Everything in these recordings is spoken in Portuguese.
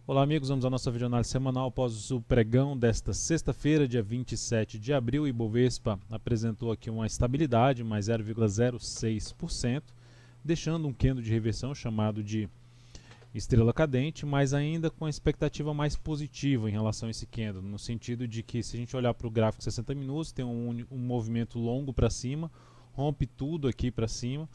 Olá amigos, vamos à nossa videoanálise semanal após o pregão desta sexta-feira, dia 27 de abril. O Ibovespa apresentou aqui uma estabilidade, mais 0,06%, deixando um candle de reversão chamado de estrela cadente, mas ainda com a expectativa mais positiva em relação a esse candle, no sentido de que se a gente olhar para o gráfico 60 minutos, tem um movimento longo para cima, rompe tudo aqui para cima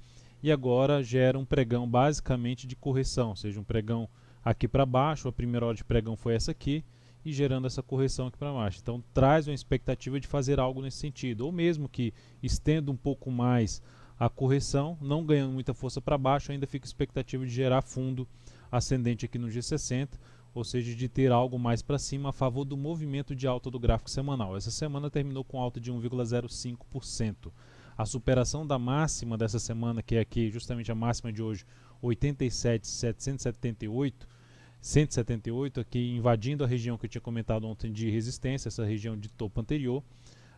e agora gera um pregão basicamente de correção, ou seja, um pregão aqui para baixo. A primeira hora de pregão foi essa aqui e gerando essa correção aqui para baixo. Então traz uma expectativa de fazer algo nesse sentido, ou mesmo que estenda um pouco mais a correção, não ganhando muita força para baixo, ainda fica expectativa de gerar fundo ascendente aqui no G60, ou seja, de ter algo mais para cima a favor do movimento de alta do gráfico semanal. Essa semana terminou com alta de 1,05%. A superação da máxima dessa semana, que é aqui justamente a máxima de hoje, 178, aqui invadindo a região que eu tinha comentado ontem de resistência, essa região de topo anterior.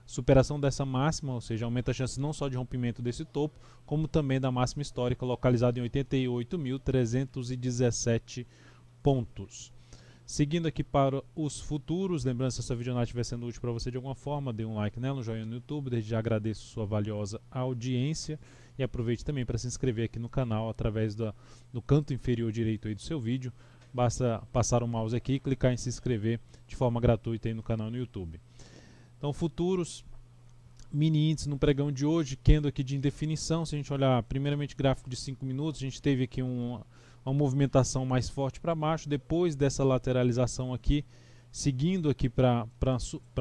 Superação dessa máxima, ou seja, aumenta a chance não só de rompimento desse topo, como também da máxima histórica localizada em 88.317 pontos. Seguindo aqui para os futuros, lembrando, se essa videoanálise estiver sendo útil para você de alguma forma, dê um like nela, um joinha no YouTube, desde já agradeço sua valiosa audiência e aproveite também para se inscrever aqui no canal através do canto inferior direito aí do seu vídeo. Basta passar o mouse aqui e clicar em se inscrever de forma gratuita aí no canal no YouTube. Então, futuros, mini índice no pregão de hoje, candle aqui de indefinição. Se a gente olhar primeiramente gráfico de 5 minutos, a gente teve aqui uma movimentação mais forte para baixo, depois dessa lateralização aqui, seguindo aqui para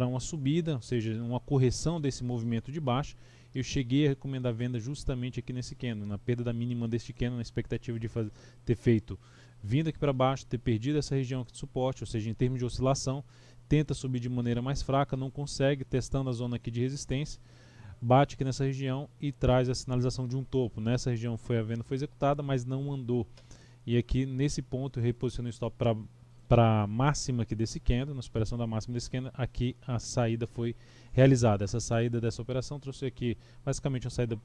uma subida, ou seja, uma correção desse movimento de baixo. Eu cheguei a recomendar a venda justamente aqui nesse candle, na perda da mínima deste candle, na expectativa de ter feito vindo aqui para baixo, ter perdido essa região aqui de suporte, ou seja, em termos de oscilação, tenta subir de maneira mais fraca, não consegue, testando a zona aqui de resistência, bate aqui nessa região e traz a sinalização de um topo. Nessa região a venda foi executada, mas não andou. E aqui nesse ponto eu reposicionei o stop para a máxima aqui desse candle, na superação da máxima desse candle, aqui a saída foi realizada. Essa saída dessa operação trouxe aqui basicamente uma saída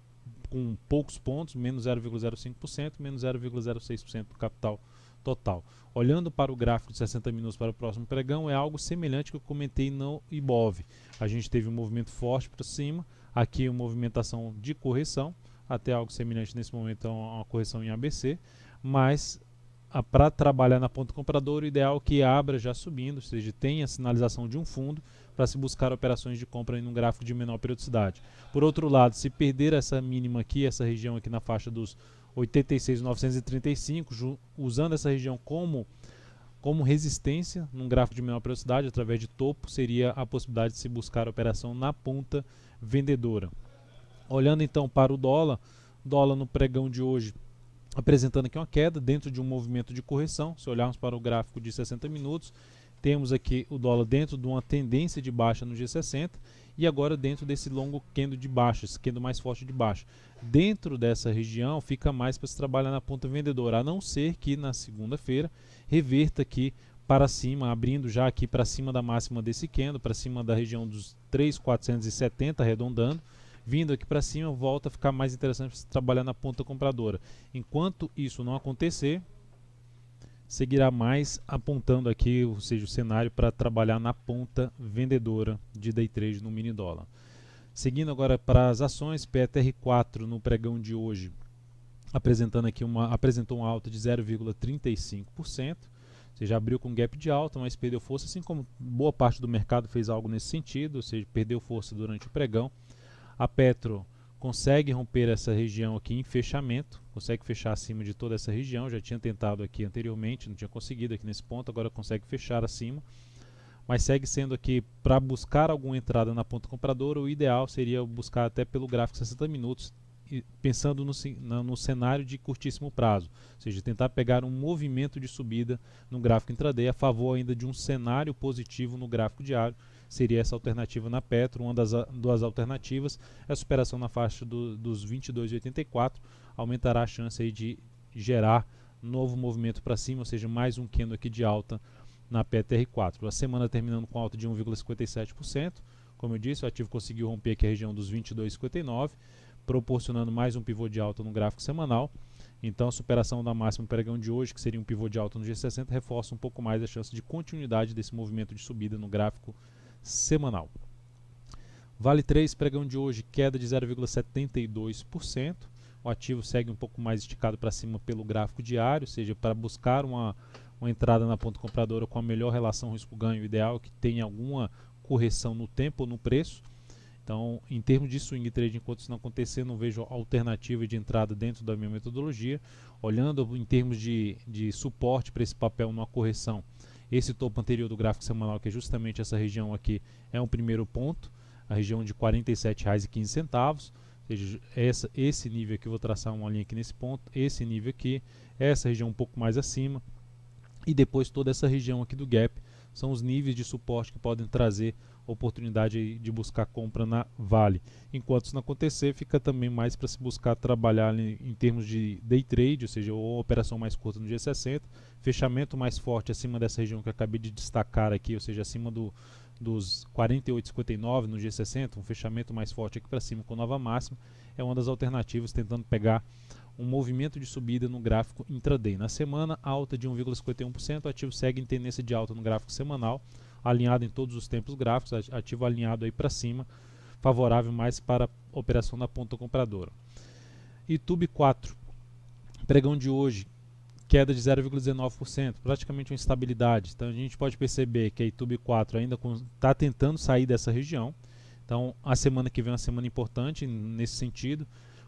com poucos pontos, menos 0,05%, menos 0,06% do capital total. Olhando para o gráfico de 60 minutos para o próximo pregão, é algo semelhante que eu comentei no IBOV. A gente teve um movimento forte para cima, aqui uma movimentação de correção, até algo semelhante nesse momento a uma correção em ABC, mas para trabalhar na ponta compradora, o ideal é que abra já subindo, ou seja, tenha a sinalização de um fundo para se buscar operações de compra em um gráfico de menor periodicidade. Por outro lado, se perder essa mínima aqui, essa região aqui na faixa dos 86.935, usando essa região como resistência num gráfico de menor periodicidade, através de topo, seria a possibilidade de se buscar operação na ponta vendedora. Olhando então para o dólar no pregão de hoje, apresentando aqui uma queda dentro de um movimento de correção. Se olharmos para o gráfico de 60 minutos, temos aqui o dólar dentro de uma tendência de baixa no G60 e agora dentro desse longo candle de baixa, esse candle mais forte de baixa. Dentro dessa região fica mais para se trabalhar na ponta vendedora, a não ser que na segunda-feira reverta aqui para cima, abrindo já aqui para cima da máxima desse candle, para cima da região dos 3.470, arredondando, vindo aqui para cima, volta a ficar mais interessante para trabalhar na ponta compradora. Enquanto isso não acontecer, seguirá mais apontando aqui, ou seja, o cenário para trabalhar na ponta vendedora de day trade no mini dólar. Seguindo agora para as ações, PETR4 no pregão de hoje, apresentou uma alta de 0,35%, ou seja, abriu com gap de alta, mas perdeu força, assim como boa parte do mercado fez algo nesse sentido, ou seja, perdeu força durante o pregão. A Petro consegue romper essa região aqui em fechamento, consegue fechar acima de toda essa região, já tinha tentado aqui anteriormente, não tinha conseguido aqui nesse ponto, agora consegue fechar acima, mas segue sendo aqui, para buscar alguma entrada na ponta compradora, o ideal seria buscar até pelo gráfico 60 minutos, pensando no cenário de curtíssimo prazo, ou seja, tentar pegar um movimento de subida no gráfico intraday a favor ainda de um cenário positivo no gráfico diário. Seria essa alternativa na Petro. Uma das duas alternativas é a superação na faixa dos 22,84, aumentará a chance aí de gerar novo movimento para cima, ou seja, mais um candle aqui de alta na PETR4. A semana terminando com alta de 1,57%, como eu disse, o ativo conseguiu romper aqui a região dos 22,59, proporcionando mais um pivô de alta no gráfico semanal. Então a superação da máxima do pregão de hoje, que seria um pivô de alta no G60, reforça um pouco mais a chance de continuidade desse movimento de subida no gráfico semanal. Vale 3, pregão de hoje, queda de 0,72%. O ativo segue um pouco mais esticado para cima pelo gráfico diário, ou seja, para buscar uma entrada na ponta compradora com a melhor relação risco-ganho ideal, que tenha alguma correção no tempo ou no preço. Então, em termos de swing trade, enquanto isso não acontecer, não vejo alternativa de entrada dentro da minha metodologia. Olhando em termos de suporte para esse papel numa correção, esse topo anterior do gráfico semanal, que é justamente essa região aqui, é um primeiro ponto, a região de R$ 47,15. Ou seja, esse nível aqui, eu vou traçar uma linha aqui nesse ponto, esse nível aqui, essa região um pouco mais acima, e depois toda essa região aqui do gap, são os níveis de suporte que podem trazer oportunidade de buscar compra na Vale. Enquanto isso não acontecer, fica também mais para se buscar trabalhar em termos de day trade, ou seja, ou operação mais curta no G60, fechamento mais forte acima dessa região que eu acabei de destacar aqui, ou seja, acima dos 48,59 no G60, um fechamento mais forte aqui para cima com nova máxima, é uma das alternativas, tentando pegar um movimento de subida no gráfico intraday. Na semana, alta de 1,51%, o ativo segue em tendência de alta no gráfico semanal, alinhado em todos os tempos gráficos, ativo alinhado aí para cima, favorável mais para a operação na ponta compradora. YouTube 4, pregão de hoje, queda de 0,19%, praticamente uma instabilidade. Então a gente pode perceber que a YouTube 4 ainda está tentando sair dessa região. Então a semana que vem é uma semana importante nesse sentido.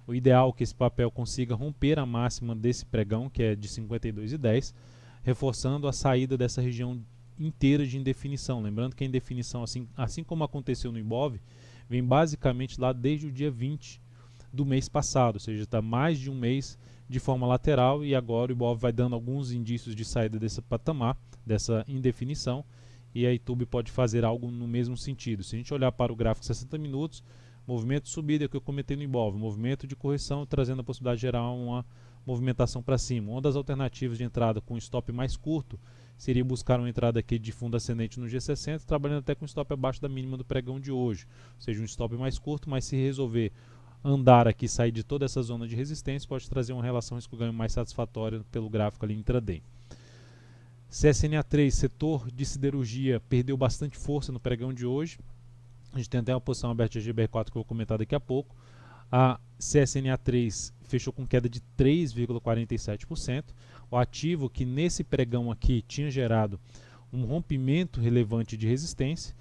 O ideal é que esse papel consiga romper a máxima desse pregão, que é de 52,10, reforçando a saída dessa região inteira de indefinição. Lembrando que a indefinição, assim como aconteceu no Ibov, vem basicamente lá desde o dia 20 do mês passado, ou seja, está mais de um mês de forma lateral, e agora o Ibov vai dando alguns indícios de saída desse patamar, dessa indefinição, e a YouTube pode fazer algo no mesmo sentido. Se a gente olhar para o gráfico 60 minutos, movimento de subida que eu comentei no Ibov, movimento de correção trazendo a possibilidade de gerar uma movimentação para cima. Uma das alternativas de entrada com stop mais curto seria buscar uma entrada aqui de fundo ascendente no G60, trabalhando até com stop abaixo da mínima do pregão de hoje, ou seja, um stop mais curto, mas se resolver andar aqui, sair de toda essa zona de resistência, pode trazer uma relação risco-ganho mais satisfatória pelo gráfico ali intraday. CSNA3, setor de siderurgia, perdeu bastante força no pregão de hoje. A gente tem até uma posição aberta de GBR4 que eu vou comentar daqui a pouco. A CSNA3 fechou com queda de 3,47%. O ativo que nesse pregão aqui tinha gerado um rompimento relevante de resistência,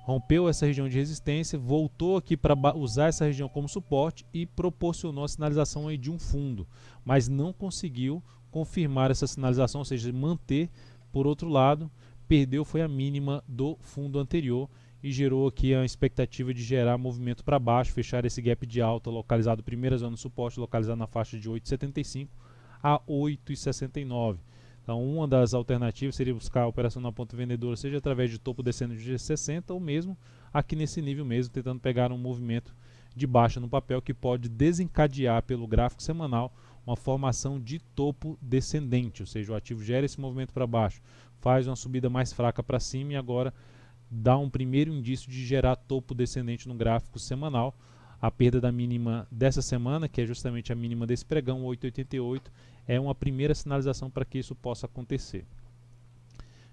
rompeu essa região de resistência, voltou aqui para usar essa região como suporte e proporcionou a sinalização aí de um fundo, mas não conseguiu confirmar essa sinalização, ou seja, manter. Por outro lado, perdeu foi a mínima do fundo anterior e gerou aqui a expectativa de gerar movimento para baixo, fechar esse gap de alta localizado, primeira zona de suporte localizada na faixa de 8,75 a 8,69. Então, uma das alternativas seria buscar a operação na ponta vendedora, seja através de topo descendo de G60 ou mesmo aqui nesse nível mesmo, tentando pegar um movimento de baixa no papel que pode desencadear pelo gráfico semanal uma formação de topo descendente, ou seja, o ativo gera esse movimento para baixo, faz uma subida mais fraca para cima e agora dá um primeiro indício de gerar topo descendente no gráfico semanal. A perda da mínima dessa semana, que é justamente a mínima desse pregão, 8,88, é uma primeira sinalização para que isso possa acontecer.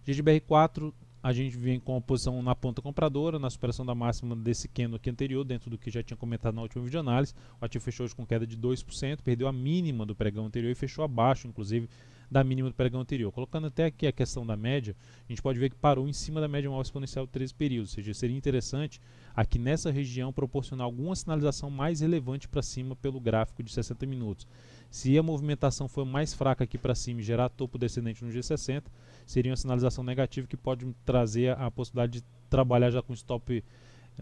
GGBR4, a gente vem com a posição na ponta compradora, na superação da máxima desse candle aqui anterior, dentro do que já tinha comentado na última videoanálise. O ativo fechou hoje com queda de 2%, perdeu a mínima do pregão anterior e fechou abaixo, inclusive, da mínima do pregão anterior. Colocando até aqui a questão da média, a gente pode ver que parou em cima da média móvel exponencial de 13 períodos, ou seja, seria interessante aqui nessa região proporcionar alguma sinalização mais relevante para cima pelo gráfico de 60 minutos. Se a movimentação for mais fraca aqui para cima e gerar topo descendente no G60, seria uma sinalização negativa que pode trazer a possibilidade de trabalhar já com stop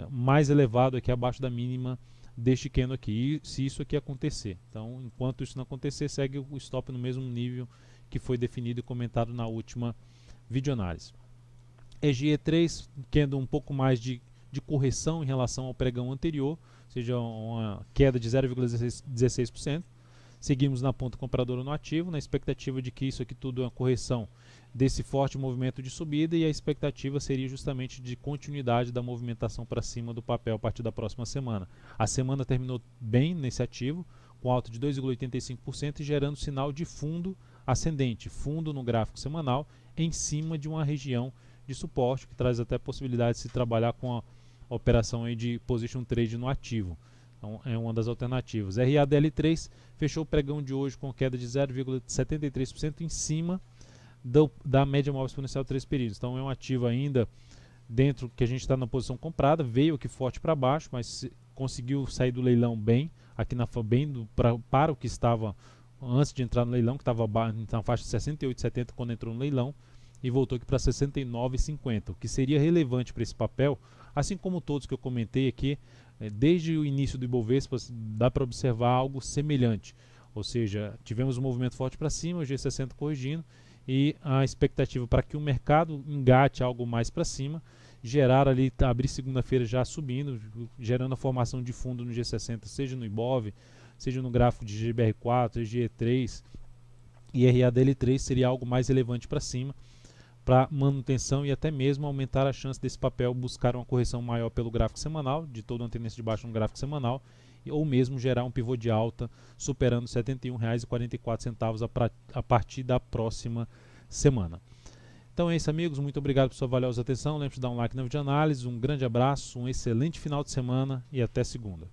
mais elevado aqui abaixo da mínima deste candle aqui, e se isso aqui acontecer. Então, enquanto isso não acontecer, segue o stop no mesmo nível que foi definido e comentado na última videoanálise. EGE3, tendo um pouco mais de correção em relação ao pregão anterior, ou seja, uma queda de 0,16%. Seguimos na ponta compradora no ativo, na expectativa de que isso aqui tudo é uma correção desse forte movimento de subida, e a expectativa seria justamente de continuidade da movimentação para cima do papel a partir da próxima semana. A semana terminou bem nesse ativo, com alta de 2,85% e gerando sinal de fundo ascendente, fundo no gráfico semanal, em cima de uma região de suporte, que traz até a possibilidade de se trabalhar com a operação aí de position trade no ativo. Então é uma das alternativas. RADL3 fechou o pregão de hoje com queda de 0,73% em cima da média móvel exponencial de 3 períodos. Então é um ativo ainda dentro que a gente está na posição comprada, veio aqui forte para baixo, mas conseguiu sair do leilão bem, aqui para o que estava antes de entrar no leilão, que estava na faixa de 68,70 quando entrou no leilão, e voltou aqui para 69,50, o que seria relevante para esse papel, assim como todos que eu comentei aqui, desde o início do Ibovespa dá para observar algo semelhante, ou seja, tivemos um movimento forte para cima, o G60 corrigindo, e a expectativa para que o mercado engate algo mais para cima, gerar ali, abrir segunda-feira já subindo, gerando a formação de fundo no G60, seja no Ibov, seja no gráfico de GBR4, GE3 e RADL3, seria algo mais relevante para cima, para manutenção e até mesmo aumentar a chance desse papel buscar uma correção maior pelo gráfico semanal, de toda uma tendência de baixo no gráfico semanal, ou mesmo gerar um pivô de alta superando R$ 71,44 a partir da próxima semana. Então é isso, amigos, muito obrigado por sua valiosa atenção, lembre-se de dar um like na videoanálise, um grande abraço, um excelente final de semana e até segunda.